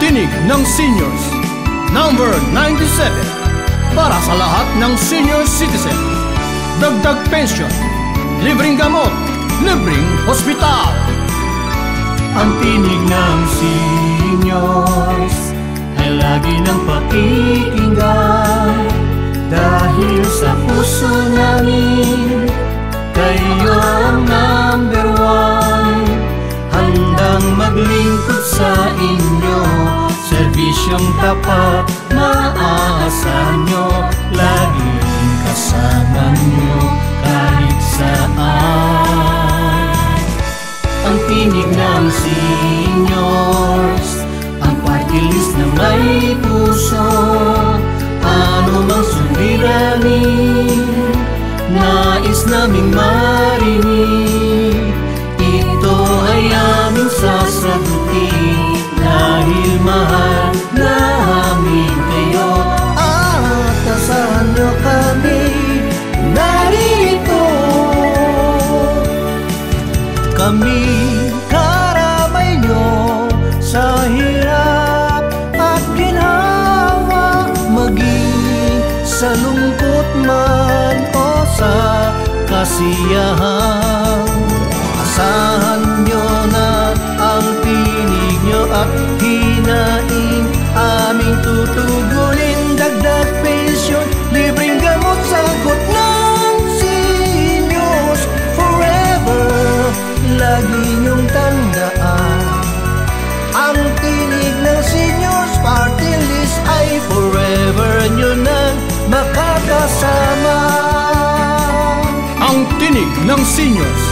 Tinig ng Seniors, number 97, para sa lahat ng senior citizen. Dagdag pensyon, libreng gamot, libreng hospital. Ang tinig ng seniors ay lagi ng pakikinggan, dahil sa puso namin kayo ang number one. Handang maglingkod sa inyo, serbisyong tapat maaasahan nyo, laging kasama nyo kahit saan. Ang tinig ng seniors, ang party list na may puso. Ano mang suliranin, nais naming marinig. Ito ay aming sasagutin, dahil mahal namin kayo. At asahan nyo kami narito. Kami karamay nyo sa hirap at ginhawa, maging sa lungkot man o sa kasiyahan. Asahan nyo na ang tinig nyo at hinaing aming tutugunin. Dagdag pensyon, libreng gamot, sagot ng seniors. Forever, lagi nyong tandaan, ang tinig ng seniors party list ay forever nyo nang makakasama. Ang tinig ng Seniors,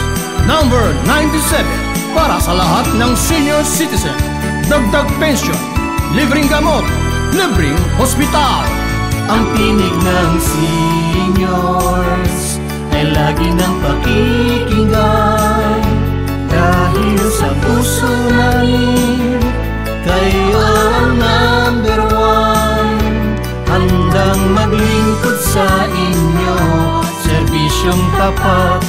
number 97, para sa lahat ng senior citizen. Dagdag pensyon, libreng gamot, libreng hospital. Ang tinig ng seniors ay lagi ng pakikinggan, dahil sa puso namin kayo ang number one. Handang maglingkod sa inyo, serbisyong tapat